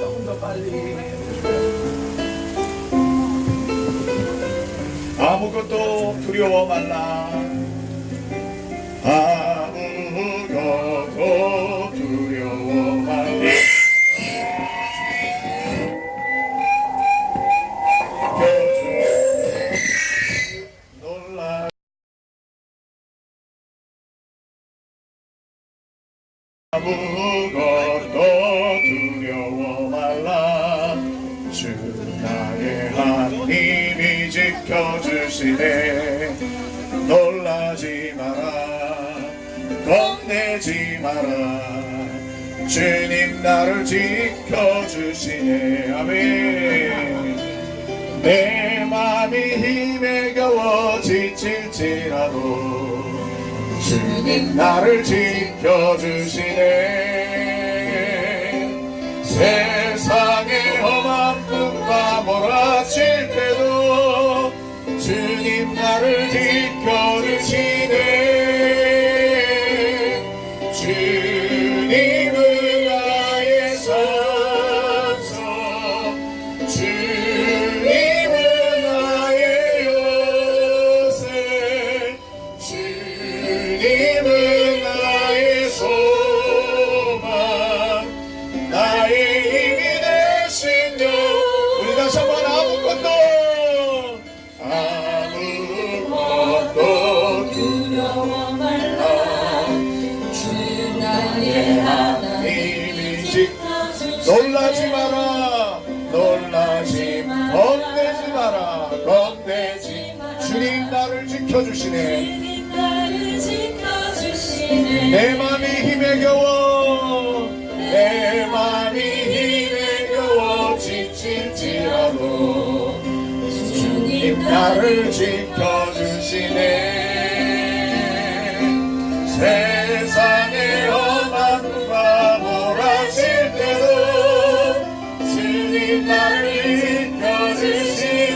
조금 더 빨리 아무것도 두려워 말라. 아무것도 두려워 말라. 놀라 아무것도 두려워 말라. 주 나의 하나님이 지켜주시네. 놀라지 마라, 겁내지 마라. 주님 나를 지켜주시네. 아멘. 내 맘이 힘에 겨워 지칠지라도 주님 나를 지켜주시네. 세상의 험한 눈과 몰아칠 때도 주님 나를 지켜주시네. 주님은 나의 산소, 주님은 나의 요새, 주님은 나의 소망, 나의 힘이 되신 여. 우리 다시 한번 아무것도 두려워 말라. 주 나의 하나님이 지켜주시네. 놀라지 마라, 놀라지 마라, 겁내지 마라, 겁내지 마라. 주님 나를 지켜주시네. 주님 나를 지켜주시네. 내 맘이 힘에 겨워, 내 맘이 힘에 겨워 지칠지라도 주님 나를 지켜주시네. 세상의 험한 누가 몰아칠 때도 주님 나를 지켜주시네.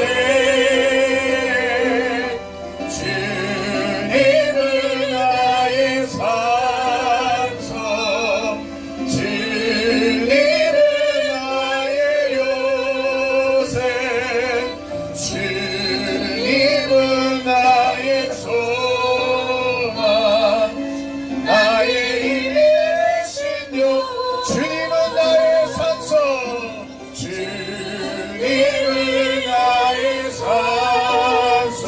주님은 나의 산소, 주님은 나의 요새, 주님은 나의 소망, 나의 힘이 되신 여. 주님은 나의 산소, 주님은 나의 산소,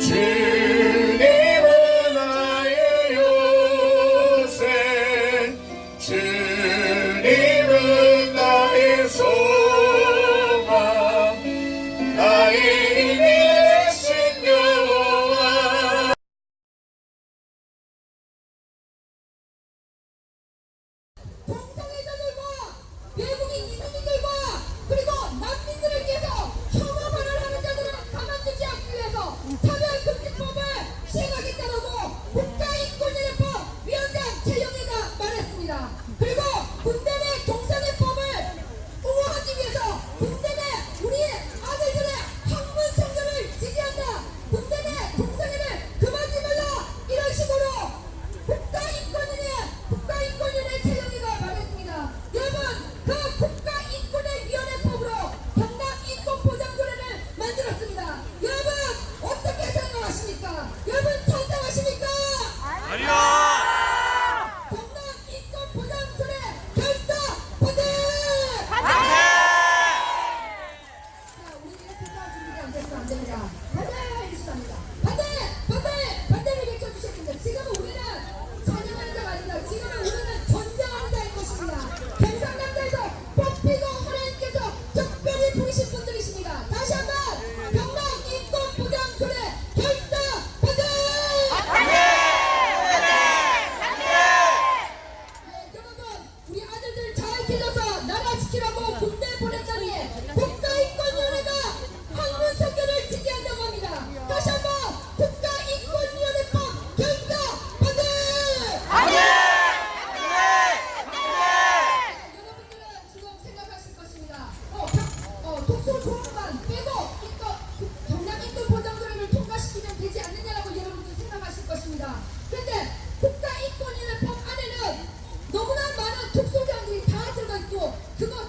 주님은 나의 요새, 주님은 나의 소망, 나의 힘이 되신 여호와. 동성애자들과 외국인 이주민들과 그리고 난민들을 위해서 혐오를 하는 자들을 가만두지 않기 위해서 차별금지법을 시행하겠다라고 국가인권위원회법 위원장 최영희가 말했습니다. 그리고 군대 내 동성애법을 옹호하기 위해서 군대 내 우리 아들들의 학문 성교를 지지한다. 군대 내 동성애를 금하지 말라. 이런 식으로 국가인권위원회 최영희가 말했습니다. 여러분, 그 국가인권위원회법으로 경남인권보장조례를 만들었습니다. 여러분, 어떻게 생각하십니까? 여러분, 찬성하십니까? 아니요. 경남인권보장조례 결사 반대! 자, 우리 이렇게 싸울 준비가 안 됐어, 안 됩니다. 반대해주시기 합니다. 반대를 외쳐주셔야 됩니다. 지금은 우리는 찬양하는 자가 아닙니다. 지금은 우리는 전쟁하는 자인 것입니다. 경상남도에서 뽑히고 하나님께서 특별히 부르신 분들이십니다. 다시 한번 경남인권보장조례 결사 반대! 여러분, 우리 아들들 잘 길러서 나라 지키라고 군대 보냈더니 국가인권위원회가 학문 선교를 지지한다고 합니다. 다시 한번 국가인권위원회법 결사 반대! 여러분들은 지금 생각하실 것입니다. 독소조항만 빼고 경남인권보장조례를 통과시키면 되지 않느냐라고 여러분들 생각하실 것입니다. 그런데 국가인권위원회법 안에는 너무나 많은 특수조항들이 다 들어가 있고 그거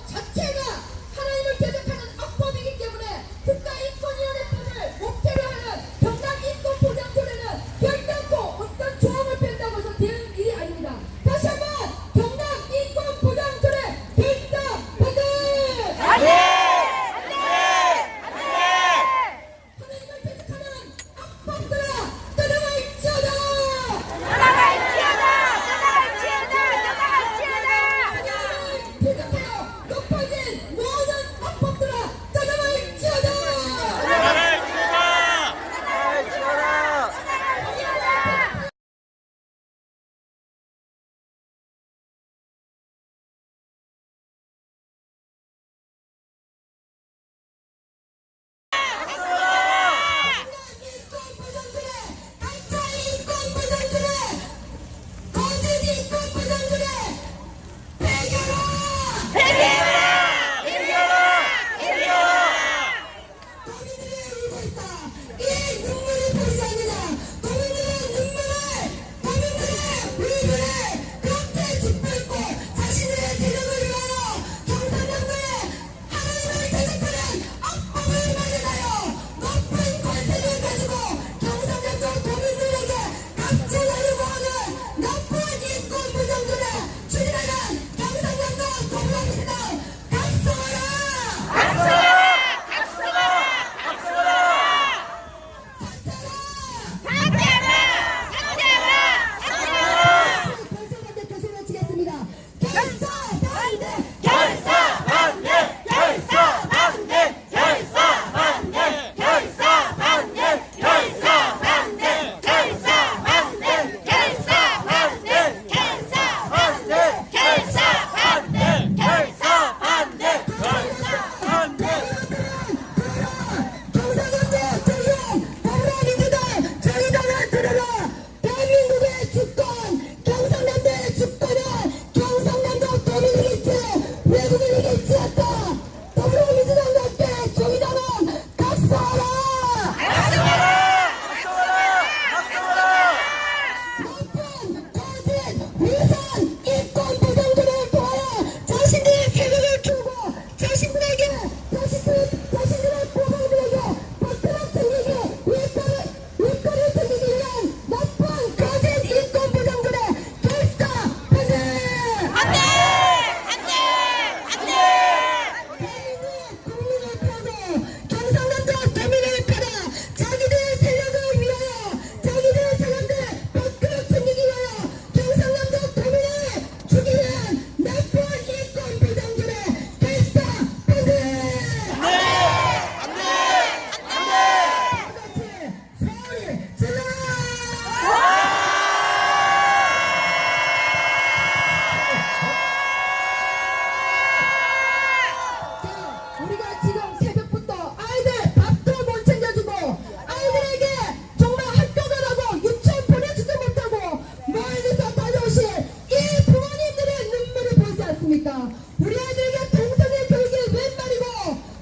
있습니다. 우리 아이들에게 동성애 교육이 웬 말이고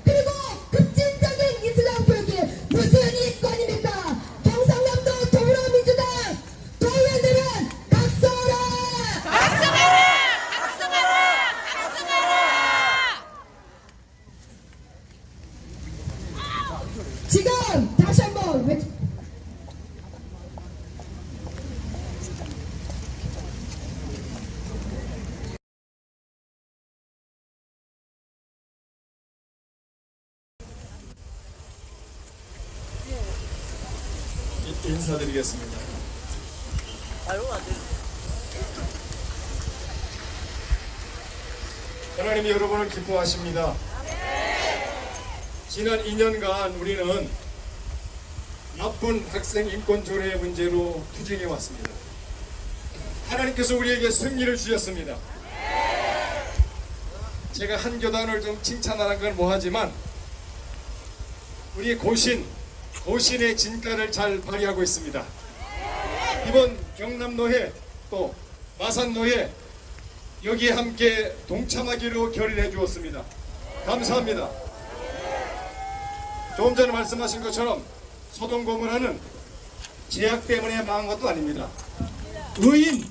그리고 급진적인 이슬람 교육이 무슨 인권입니까? 경상남도 더불어민주당 도의원들은 각성하라! 지금 다시 한번 인사드리겠습니다. 하나님이 여러분을 기뻐하십니다. 지난 2년간 우리는 나쁜 학생 인권 조례 문제로 투쟁해 왔습니다. 하나님께서 우리에게 승리를 주셨습니다. 제가 한 교단을 좀 칭찬하는 건 뭐하지만 우리의 고신의 진가를 잘 발휘하고 있습니다. 이번 경남노회 또 마산노회 여기에 함께 동참하기로 결의해 주었습니다. 감사합니다. 조금 전에 말씀하신 것처럼 소동고문화는 제약 때문에 망한 것도 아닙니다. 의인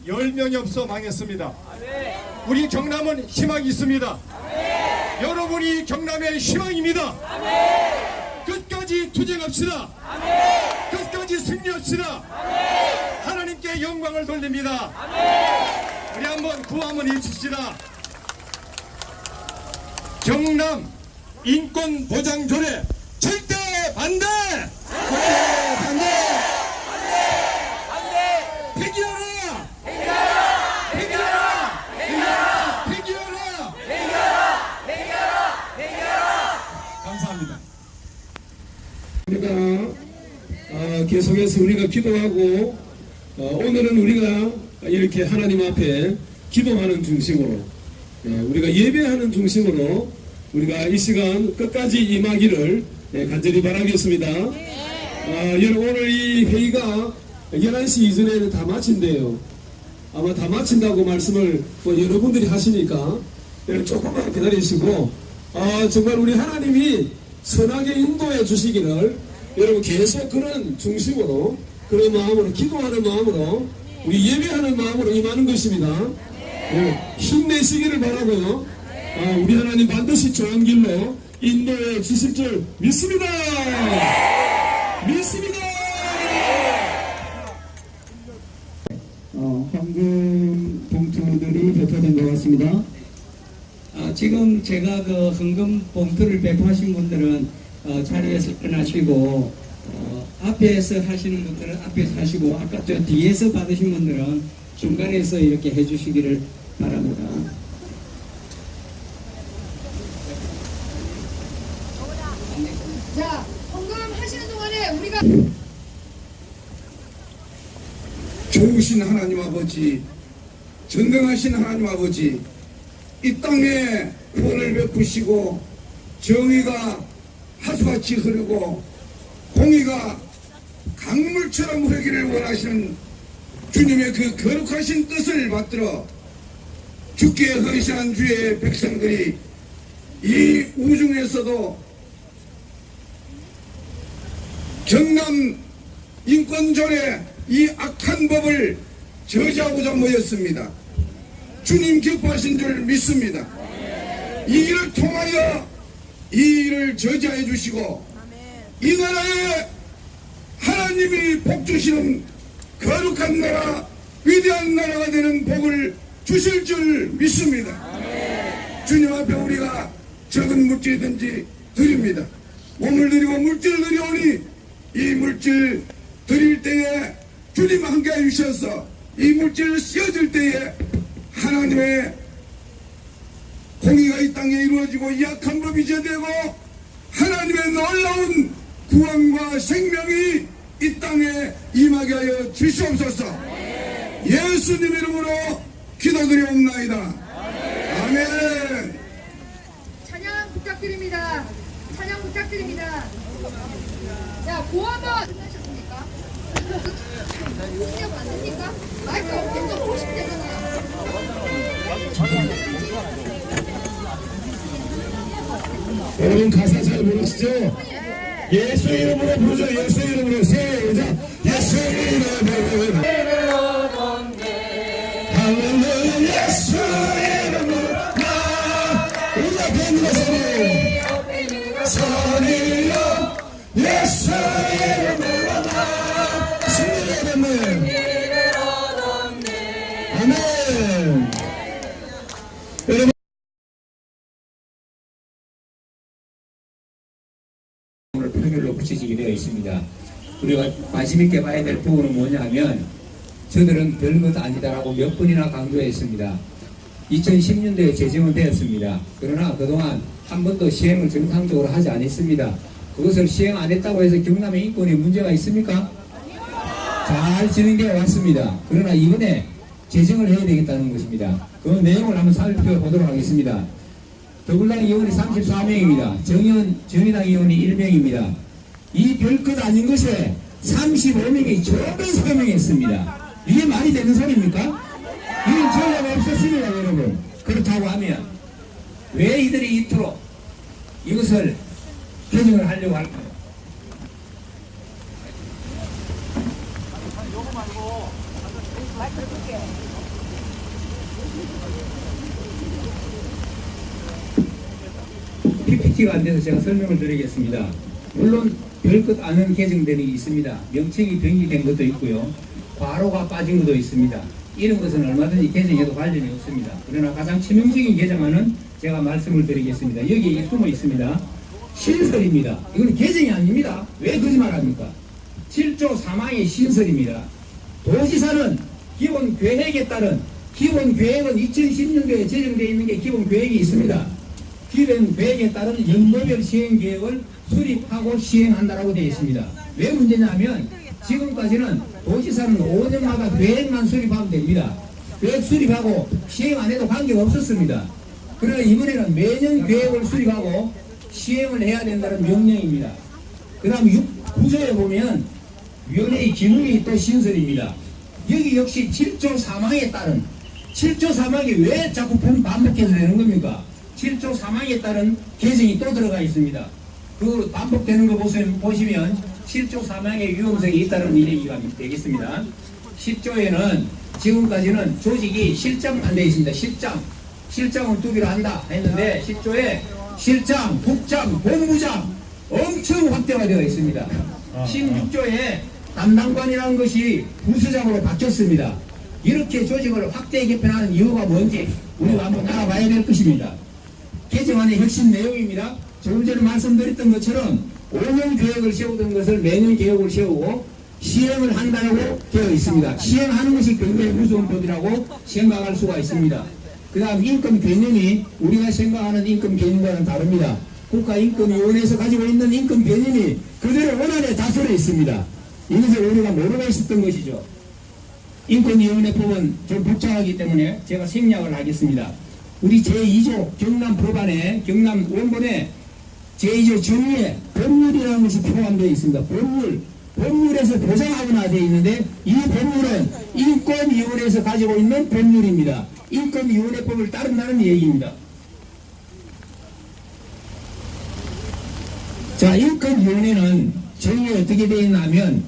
10명이 없어 망했습니다. 우리 경남은 희망이 있습니다. 여러분이 경남의 희망입니다. 끝까지 투쟁합시다. 끝까지 승리합시다. 하나님께 영광을 돌립니다. 우리 한번 구호 한번 외칩시다. 경남 인권보장조례 절대 반대! 절대 반대! 폐기하라! 감사합니다. 우리가 계속해서 우리가 기도하고 오늘은 우리가 이렇게 하나님 앞에 기도하는 중심으로 우리가 예배하는 중심으로 우리가 이 시간 끝까지 임하기를 간절히 바라겠습니다. 여러분 오늘 이 회의가 11시 이전에는 다 마친대요. 아마 다 마친다고 말씀을 여러분들이 하시니까 여러분 조금만 기다리시고 정말 우리 하나님이 선하게 인도해 주시기를 여러분 계속 그런 중심으로 그런 마음으로 기도하는 마음으로 우리 예배하는 마음으로 임하는 것입니다. 힘내시기를 바라고요. 우리 하나님 반드시 좋은 길로 인도해 주실 줄 믿습니다. 믿습니다. 황금 봉투들이 배포된 것 같습니다. 지금 제가 그 헌금 봉투를 배포하신 분들은 자리에서 일어나시고 앞에서 하시는 분들은 앞에서 하시고 아까 저 뒤에서 받으신 분들은 중간에서 이렇게 해주시기를 바랍니다. 자, 헌금 하시는 동안에 우리가 좋으신 하나님 아버지, 전능하신 하나님 아버지, 이 땅에 구원을 베푸시고 정의가 하수같이 흐르고 공의가 강물처럼 흐르기를 원하시는 주님의 그 거룩하신 뜻을 받들어 주께 헌신한 주의 백성들이 이 우중에서도 경남 인권조례 이 악한 법을 저지하고자 모였습니다. 주님 기뻐하신 줄 믿습니다. 이 일을 통하여 이 일을 저지하여 주시고 이 나라에 하나님이 복 주시는 거룩한 나라, 위대한 나라가 되는 복을 주실 줄 믿습니다. 주님 앞에 우리가 적은 물질이든지 드립니다. 몸을 드리고 물질을 드리오니 이 물질 드릴 때에 주님 함께해 주셔서 이 물질을 씌워줄 때에 하나님의 공의가 이 땅에 이루어지고 이 악한 법이 제되고 하나님의 놀라운 구원과 생명이 이 땅에 임하게 하여 주시옵소서. 예수님 이름으로 기도드리옵나이다. 아멘. 찬양 부탁드립니다. 찬양 부탁드립니다. 자, 고한번 끝나셨습니까? 공격 안 됩니까? 마이크 없겠죠? 50대잖아요. 여러분 가사 잘 모르시죠? 예수 이름으로 부르죠. 예수 이름으로 시작. 예수 이름으로 할렐루야 예수 이름으로 나 우리 앞에 있는 소리요 예수 이름으로 나 승리의 아멘. 여러분 오늘 표결로 붙여지게 되어 있습니다. 우리가 관심 있게 봐야 될 부분은 뭐냐면 저들은 별것 아니다라고 몇 번이나 강조했습니다. 2010년도에 제정은 되었습니다. 그러나 그동안 한 번도 시행을 정상적으로 하지 않았습니다. 그것을 시행 안 했다고 해서 경남의 인권에 문제가 있습니까? 잘 진행되어 왔습니다. 그러나 이번에 제정을 해야 되겠다는 것입니다. 그 내용을 한번 살펴보도록 하겠습니다. 더불어당 의원이 34명입니다. 정의당 의원이 1명입니다. 이 별것 아닌 것에 35명이 조금 서명했습니다. 이게 말이 되는 소리입니까? 이런 전례가 없었습니다, 여러분. 그렇다고 하면 왜 이들이 이토록 이것을 개정을 하려고 할까요? PPT가 안 돼서 제가 설명을 드리겠습니다. 물론 별것 아는 개정들이 있습니다. 명칭이 변경된 것도 있고요. 괄호가 빠진 것도 있습니다. 이런 것은 얼마든지 개정해도 관련이 없습니다. 그러나 가장 치명적인 개정안은 제가 말씀을 드리겠습니다. 여기에 숨어 있습니다. 신설입니다. 이건 개정이 아닙니다. 왜 거짓말합니까? 7조 3항의 신설입니다. 도지사는 기본 계획에 따른 기본 계획은 2010년도에 제정되어 있는 게 기본 계획이 있습니다. 기본 계획에 따른 연도별 시행 계획을 수립하고 시행한다라고 되어 있습니다. 왜 문제냐면 지금까지는 도지사는 5년마다 계획만 수립하면 됩니다. 계획 수립하고 시행 안 해도 관계가 없었습니다. 그러나 이번에는 매년 계획을 수립하고 시행을 해야 된다는 명령입니다. 그 다음 9조에 보면 위원회의 기능이 또 신설입니다. 여기 역시 7조 3항에 따른 7조 3항이 왜 자꾸 반복해서 되는 겁니까? 7조 3항에 따른 개정이 또 들어가 있습니다. 그 반복되는 거 보시면 7조 3항의 위험성이 있다는 얘기가 되겠습니다. 10조에는 지금까지는 조직이 실장만 되어 있습니다. 실장을 두기로 한다 했는데 10조에 실장, 국장, 본부장 엄청 확대가 되어 있습니다. 16조에 담당관이라는 것이 부서장으로 바뀌었습니다. 이렇게 조직을 확대 개편하는 이유가 뭔지 우리가 한번 알아봐야 될 것입니다. 개정안의 핵심 내용입니다. 조금 전에 말씀드렸던 것처럼 5년 계획을 세우던 것을 매년 계획을 세우고 시행을 한다고 되어 있습니다. 시행하는 것이 굉장히 무서운 법이라고 생각할 수가 있습니다. 그 다음 인권 개념이 우리가 생각하는 인권 개념과는 다릅니다. 국가인권위원회에서 가지고 있는 인권 개념이 그대로 원안에 다수로 있습니다. 이것을 우리가 모르고 있었던 것이죠. 인권위원회법은 좀 복잡하기 때문에 제가 생략을 하겠습니다. 우리 제2조 경남 법안에 경남 원본에 제2조 정의에 법률이라는 것이 포함되어 있습니다. 법률에서 보장하거나 되어 있는데 이 법률은 인권위원회에서 가지고 있는 법률입니다. 인권위원회법을 따른다는 얘기입니다. 자, 인권위원회는 정의가 어떻게 되어 있냐면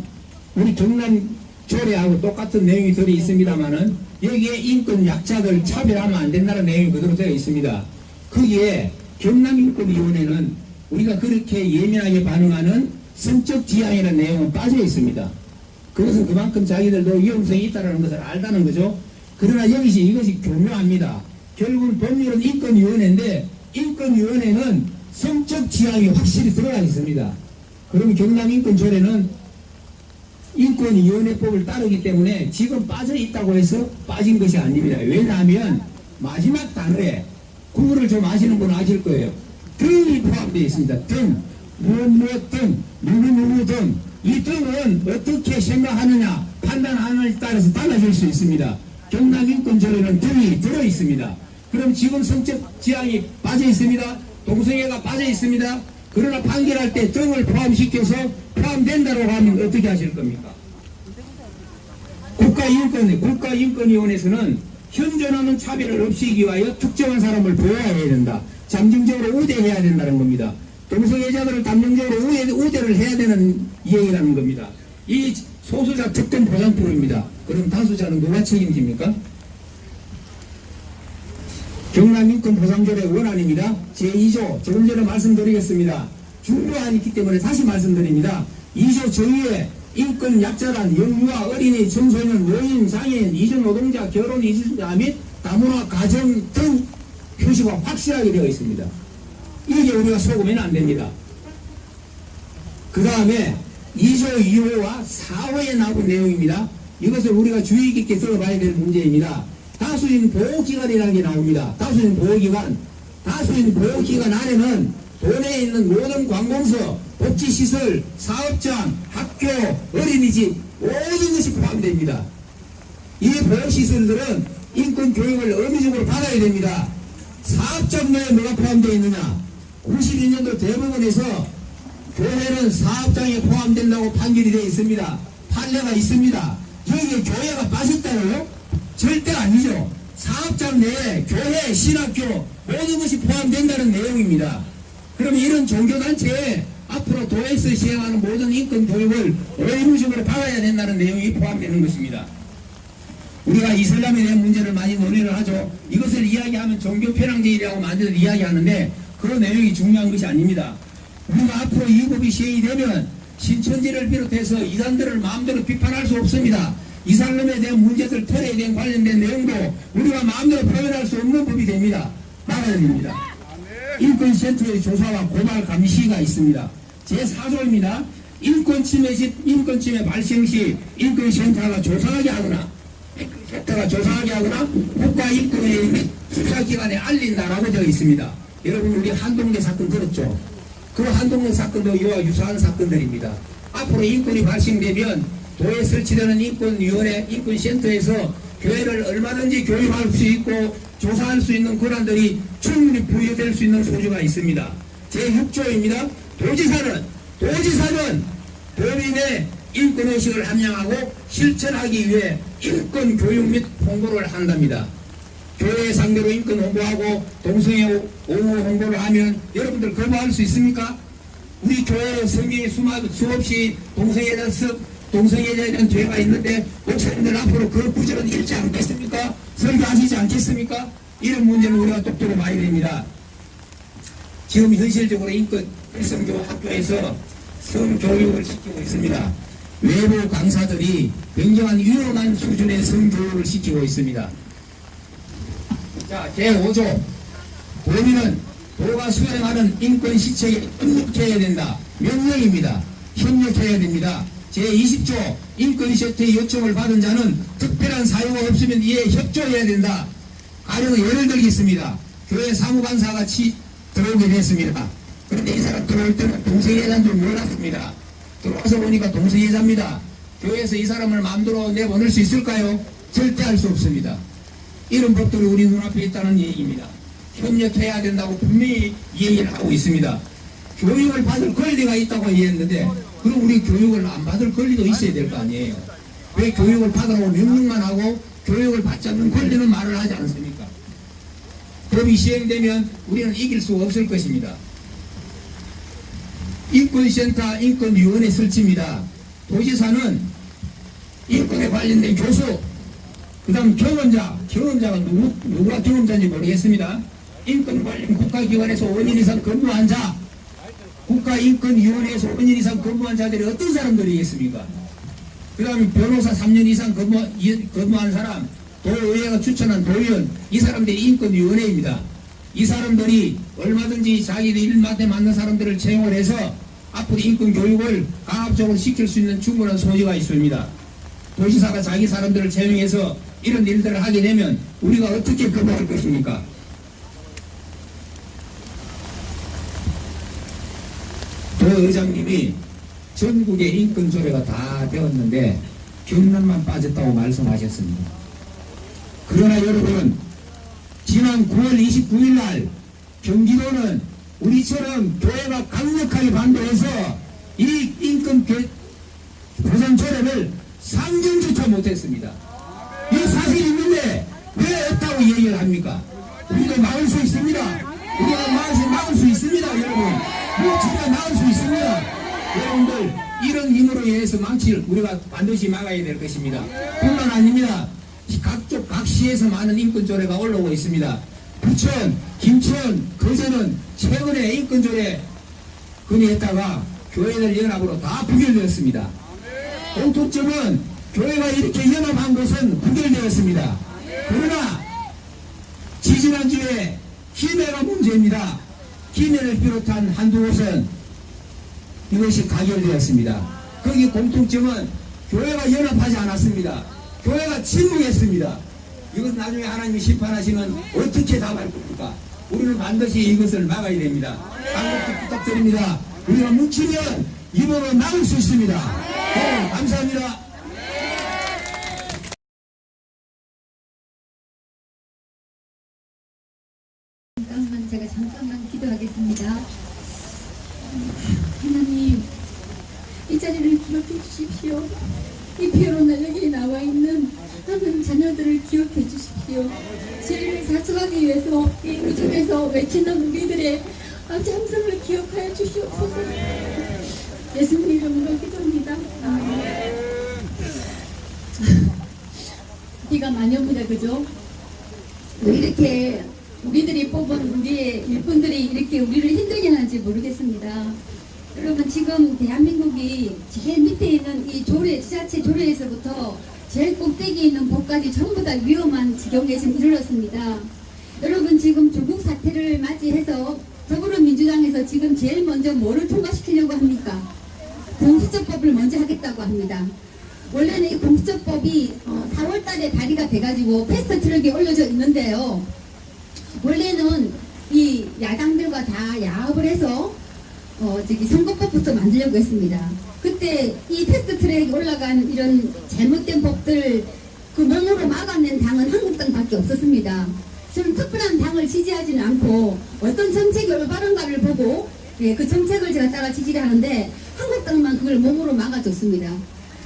우리 경남 조례하고 똑같은 내용이 들어 있습니다만은 여기에 인권 약자들 차별하면 안 된다는 내용이 그대로 되어 있습니다. 거기에 경남인권위원회는 우리가 그렇게 예민하게 반응하는 성적 지향이라는 내용은 빠져 있습니다. 그것은 그만큼 자기들도 위험성이 있다는 것을 알다는 거죠. 그러나 여기서 이것이 교묘합니다. 결국은 법률은 인권위원회인데 인권위원회는 성적 지향이 확실히 들어가 있습니다. 그럼 경남인권조례는 인권위원회법을 따르기 때문에 지금 빠져 있다고 해서 빠진 것이 아닙니다. 왜냐하면 마지막 단어에 국어를 좀 아시는 분은 아실 거예요. 등이 포함되어 있습니다. 등, 무엇 등, 누구 등. 이 등은 어떻게 생각하느냐 판단하느냐에 따라서 달라질 수 있습니다. 경남인권조례는 등이 들어 있습니다. 그럼 지금 성적 지향이 빠져 있습니다. 동성애가 빠져 있습니다. 그러나 판결할 때 등을 포함시켜서 포함된다고 하면 어떻게 하실 겁니까? 국가인권위원회에서는 현존하는 차별을 없애기 위하여 특정한 사람을 보호해야 된다. 잠정적으로 우대해야 된다는 겁니다. 동성애자들을 감정적으로 우대를 해야 되는 이행이라는 겁니다. 이 소수자 특권 보장법입니다. 그럼 다수자는 누가 책임집니까? 경남인권보장조례 원안입니다. 제2조 조금 전에 말씀드리겠습니다. 중요하기 때문에 다시 말씀드립니다. 2조 정의에 인권 약자란 영유아, 어린이, 청소년, 노인, 장애인, 이주노동자, 결혼 이주자 및 다문화 가정 등 표시가 확실하게 되어 있습니다. 이게 우리가 속으면 안 됩니다. 그 다음에 2조 2호와 4호에 나온 내용입니다. 이것을 우리가 주의 깊게 들어봐야 될 문제입니다. 다수인 보호기관이라는 게 나옵니다. 다수인 보호기관. 다수인 보호기관 안에는 도내에 있는 모든 관공서, 복지시설, 사업장, 학교, 어린이집 모든 것이 포함됩니다. 이 보호시설들은 인권교육을 의무적으로 받아야 됩니다. 사업장 내에 뭐가 포함되어 있느냐? 92년도 대법원에서 교회는 사업장에 포함된다고 판결이 되어 있습니다. 판례가 있습니다. 여기에 교회가 빠졌다고요? 절대 아니죠. 사업장 내에 교회, 신학교 모든 것이 포함된다는 내용입니다. 그러면 이런 종교단체에 앞으로 도에서 시행하는 모든 인권교육을 의무적으로 받아야 된다는 내용이 포함되는 것입니다. 우리가 이슬람에 대한 문제를 많이 논의를 하죠. 이것을 이야기하면 종교편향제이라고 많이들 이야기하는데 그런 내용이 중요한 것이 아닙니다. 우리가 앞으로 이 법이 시행이 되면 신천지를 비롯해서 이단들을 마음대로 비판할 수 없습니다. 이슬람에 대한 문제들, 틀에 대한 관련된 내용도 우리가 마음대로 표현할 수 없는 법이 됩니다. 막아야 됩니다. 인권센터의 조사와 고발 감시가 있습니다. 제4조입니다. 인권침해 발생 시 인권센터가 조사하게 하거나 국가인권회의 수사기관에 알린다라고 되어 있습니다. 여러분 우리 한동네 사건 들었죠? 그 한동네 사건도 이와 유사한 사건들입니다. 앞으로 인권이 발생되면 도에 설치되는 인권위원회, 인권센터에서 교회를 얼마든지 교육할 수 있고 조사할 수 있는 권한들이 충분히 부여될 수 있는 소지가 있습니다. 제6조입니다. 도지사는 도민의 인권의식을 함양하고 실천하기 위해 인권교육 및 홍보를 한답니다. 교회 상대로 인권 홍보하고 동성애 옹호 홍보를 하면 여러분들 거부할 수 있습니까? 우리 교회 성경에 수없이 동성애자에 대한 죄가 있는데 목사님들 앞으로 그 구절은 읽지 않겠습니까? 설교하시지 않겠습니까? 이런 문제는 우리가 똑똑히 봐야 됩니다. 지금 현실적으로 인권 일성교 학교에서 성교육을 시키고 있습니다. 외부 강사들이 굉장한 위험한 수준의 성교육을 시키고 있습니다. 자, 제5조 도민은 도가 수행하는 인권 시책에 협력해야 된다. 명령입니다. 협력해야 됩니다. 제20조 인권센터의 요청을 받은 자는 특별한 사유가 없으면 이에 협조해야 된다. 가령 예를 들겠습니다. 교회 사무관사가 들어오게 됐습니다. 그런데 이 사람 들어올 때는 동성애자인 줄 몰랐습니다. 들어와서 보니까 동성애자입니다. 교회에서 이 사람을 마음대로 내보낼 수 있을까요? 절대 할 수 없습니다. 이런 법들이 우리 눈앞에 있다는 얘기입니다. 협력해야 된다고 분명히 얘기를 하고 있습니다. 교육을 받을 권리가 있다고 얘기했는데 그럼 우리 교육을 안 받을 권리도 있어야 될 거 아니에요. 왜 교육을 받으라고 명령만 하고 교육을 받지 않는 권리는 말을 하지 않습니까? 법이 시행되면 우리는 이길 수 없을 것입니다. 인권센터, 인권위원회 설치입니다. 도지사는 인권에 관련된 교수, 그 다음 경험자가 누가 경험자인지 모르겠습니다. 인권 관련 국가기관에서 5년 이상 근무한 자, 국가인권위원회에서 5년 이상 근무한 자들이 어떤 사람들이겠습니까? 그 다음에 변호사 3년 이상 근무한 사람, 도의회가 추천한 도의원, 이 사람들이 인권위원회입니다. 이 사람들이 얼마든지 자기들 일맛에 맞는 사람들을 채용을 해서 앞으로 인권교육을 강압적으로 시킬 수 있는 충분한 소지가 있습니다. 도지사가 자기 사람들을 채용해서 이런 일들을 하게 되면 우리가 어떻게 거부할 것입니까? 도의장님이 전국의 인권조례가 다 되었는데 경남만 빠졌다고 말씀하셨습니다. 그러나 여러분, 지난 9월 29일 날 경기도는 우리처럼 교회가 강력하게 반대해서 이 인권 보장조례를 상정조차 못했습니다. 이 사실이 있는데 왜 없다고 얘기를 합니까? 우리가 막을 수 있습니다. 우리가 막을 수 있습니다, 여러분. 조례가 나올 수 있습니다. 여러분들 이런 힘으로 인해서 망치를 우리가 반드시 막아야 될 것입니다. 뿐만 아닙니다. 각쪽 각 시에서 많은 인권 조례가 올라오고 있습니다. 부천, 김천, 거제는 최근에 인권 조례 건의했다가 교회들 연합으로 다 부결되었습니다. 공통점은 교회가 이렇게 연합한 것은 부결되었습니다. 그러나 지지난주에 김해가 문제입니다. 김해를 비롯한 한두 곳은 이것이 가결되었습니다. 거기 공통점은 교회가 연합하지 않았습니다. 교회가 침묵했습니다. 이것은 나중에 하나님이 심판하시면 어떻게 답할 겁니까? 우리는 반드시 이것을 막아야 됩니다. 강력히 부탁드립니다. 우리가 뭉치면 입으로 막을 수 있습니다. 감사합니다. 잠깐만 기도하겠습니다. 하나님, 이 자리를 기억해 주십시오. 이 피로는 여기 나와 있는 하나님 자녀들을 기억해 주십시오. 죄를 사수하기 위해서 이 우중에서 외치는 우리들의 함성을 기억하여 주시옵소서. 예수님 이름으로 기도합니다. 비가 많이 옵니다. 그죠? 왜 이렇게 우리들이 뽑은 우리의 일꾼들이 이렇게 우리를 힘들게 하는지 모르겠습니다. 여러분, 지금 대한민국이 제일 밑에 있는 이 조례, 지자체 조례에서부터 제일 꼭대기에 있는 법까지 전부 다 위험한 지경에 지금 이르렀습니다. 여러분, 지금 조국 사태를 맞이해서 더불어민주당에서 지금 제일 먼저 뭐를 통과시키려고 합니까? 공수처법을 먼저 하겠다고 합니다. 원래는 이 공수처법이 4월 달에 발의가 돼가지고 패스트트랙에 올려져 있는데요. 원래는 이 야당들과 다 야합을 해서 선거법부터 만들려고 했습니다. 그때 이 패스트트랙에 올라간 이런 잘못된 법들 그 몸으로 막아낸 당은 한국당밖에 없었습니다. 저는 특별한 당을 지지하지는 않고 어떤 정책이 올바른가를 보고 그 정책을 제가 따라 지지를 하는데 한국당만 그걸 몸으로 막아줬습니다.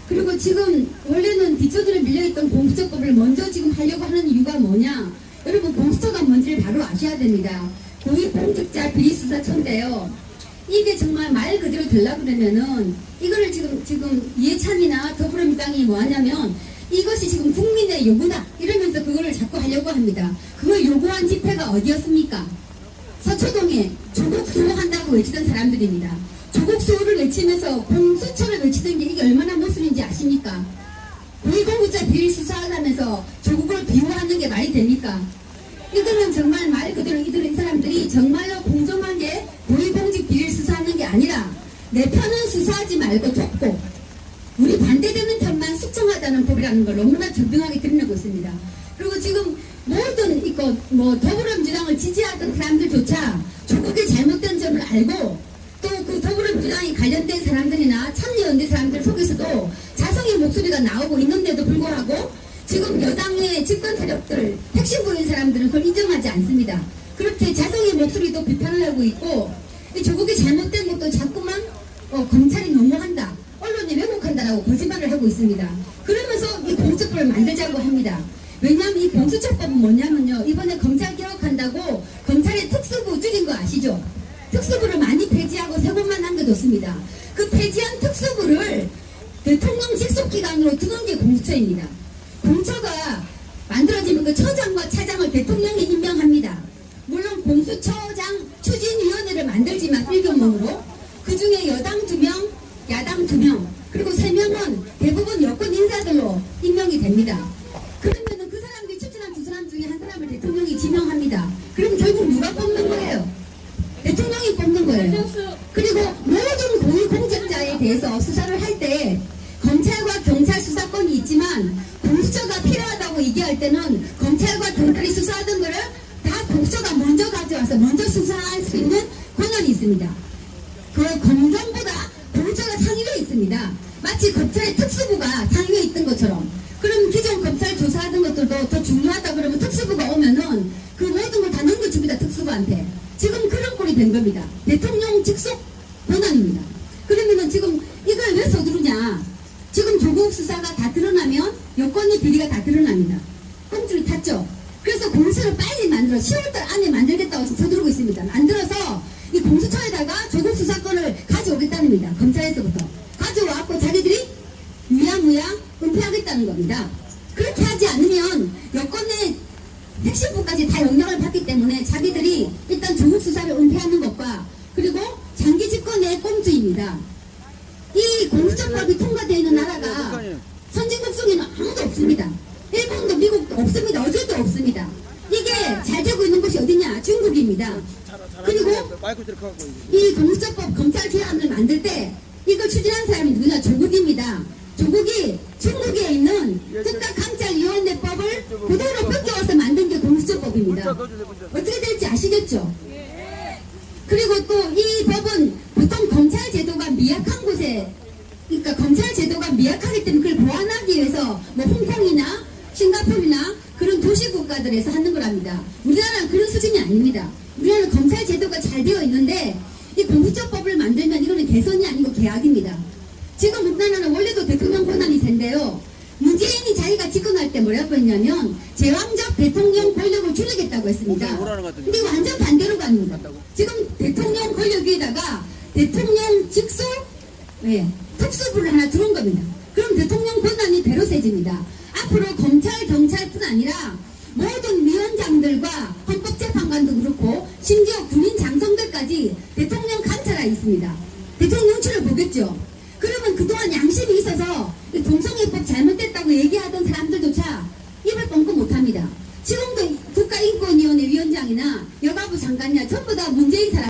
그리고 지금 원래는 뒷조들에 밀려있던 공수처법을 먼저 지금 하려고 하는 이유가 뭐냐? 여러분, 공수처가 뭔지를 바로 아셔야 됩니다. 고위공직자 비리수사처인데요. 이게 정말 말 그대로 되려고 그러면은 이거를 지금 이해찬이나 더불어민주당이 뭐 하냐면 이것이 지금 국민의 요구다 이러면서 그거를 자꾸 하려고 합니다. 그걸 요구한 집회가 어디였습니까? 서초동에 조국 수호한다고 외치던 사람들입니다. 조국 수호를 외치면서 공수처를 외치던 게 이게 얼마나 모순인지 아십니까? 고위공직자 비리 수사하면서 조국을 비호하는 게 말이 됩니까? 이거는 정말 말 그대로 이 사람들이 정말로 공정하게 고위공직 비리를 수사하는 게 아니라 내 편은 수사하지 말고 돕고 우리 반대되는 편만 숙청하자는 법이라는 걸 너무나 분명하게 드러내고 있습니다. 그리고 지금 모든 더불어민주당을 지지하던 사람들조차 조국의 잘못된 점을 알고 또 그 더불어민주당이 관련된 사람들이나 참여연대 사람들 속에서도 자성의 목소리가 나오고 있는데도 불구하고 지금 여당의 집권 세력들, 핵심 보이는 사람들은 그걸 인정하지 않습니다. 그렇게 자성의 목소리도 비판을 하고 있고 이 조국이 잘못된 것도 자꾸만 검찰이 너무한다, 언론이 왜곡한다라고 거짓말을 하고 있습니다. 그러면서 이 공수처법을 만들자고 합니다. 왜냐하면 이 공수처법은 뭐냐면요, 이번에 검찰 개혁한다고 검찰의 특수부 줄인 거 아시죠? 특수부를 많이 폐지하고 새 곳만 남겨뒀습니다. 그 폐지한 특수부를 대통령 직속기관으로 두는 게 공수처입니다. 공처가 만들어지면 그 처장과 차장을 대통령이 임명합니다. 물론 공수처장 추진위원회를 만들지만 1경론으로 그 중에 여당 2명, 야당 2명, 그리고 3명은 대부분 여권 인사들로 임명이 됩니다. 그러면은 그 사람들이 추천한 2사람 중에 한 사람을 대통령이 지명합니다. 그럼 결국 누가 뽑는 거예요? 대통령이 뽑는 거예요. 그리고 모든 고위공직자에 대해서 수사를 할 때 검찰과 경찰 수사권이 있지만 공수처가 필요하다고 얘기할 때는 검찰과 경찰이 수사하던 거를 다 공수처가 먼저 가져와서 먼저 수사할 수 있는 권한이 있습니다. 그 검경보다 공수처가 상위에 있습니다. 마치 검찰의 특수부가 상위에 있던 것처럼. 그럼 기존 검찰 조사하던 것들도 더 중요하다 그러면 특수부가 오면은 그 모든 걸 다 넘겨줍니다. 특수부한테. 지금 그런 꼴이 된 겁니다. 대통령 직속 권한입니다. 그러면은 지금 이걸 왜 서두르냐? 지금 조국 수사가 다 드러나면 여권의 비리가 다 드러납니다. 꼼수를 탔죠. 그래서 공수를 빨리 만들어 10월달 안에 만들겠다고 서두르고 있습니다. 만들어서 이 공수처에다가 조국 수사 검찰입니다. 검찰에서부터 가져와갖고 자기들이 유야무야 은폐하겠다는 겁니다. 그렇게 하지 않으면 여권의 핵심부까지 다 영향을 받기 때문에 자기들이 일단 조국 수사를 은폐하는 것과 그리고 장기 집권의 꼼수입니다. 이 공수처법이 통과되어 있는 나라가 선진국 중에는 아무도 없습니다. 일본도 미국도 없습니다. 어디도 없습니다. 이게 잘 되고 있는 곳이 어디냐? 중국입니다. 그리고 이 공수처법 검찰 개헌을 만들 때 이걸 추진한 사람이 누구냐? 조국입니다. 조국이 중국에 있는 국가감찰위원회법을 그대로 뺏겨와서 만든 게 공수처법입니다. 어떻게 될지 아시겠죠? 그리고 또 이 법은 보통 검찰 제도가 미약한 곳에, 그러니까 검찰 제도가 미약하기 때문에 그걸 보완하기 위해서 뭐 홍콩이나 싱가포르나 그런 도시 국가들에서 하는 거랍니다. 우리나라는 그런 수준이 아닙니다. 우리나라는 검찰 제도가 잘 되어 있는데 이 공수처법을 만들면 이거는 개선이 아니고 개혁입니다. 지금 우리나라는 원래도 대통령 권한이 센데요. 문재인이 자기가 집권할 때 뭐라고 했냐면 제왕적 대통령 권력을 줄이겠다고 했습니다. 근데 이거 완전 반대로 갑니다. 지금 대통령 권력 위에다가 대통령 직속 특수부를 하나 들어온 겁니다. 그럼 대통령 권한이 배로 세집니다. 앞으로 검찰, 경찰뿐 아니라 모든 위원장들과 헌법재판관도 그렇고 심지어 군인 장성들까지 대통령 감찰하에 있습니다. 대통령 눈치를 보겠죠. 그러면 그동안 양심이 있어서 동성애법 잘못됐다고 얘기하던 사람들조차 입을 뻥끗 못합니다. 지금도 국가인권위원회 위원장이나 여가부 장관이나 전부 다 문재인 사람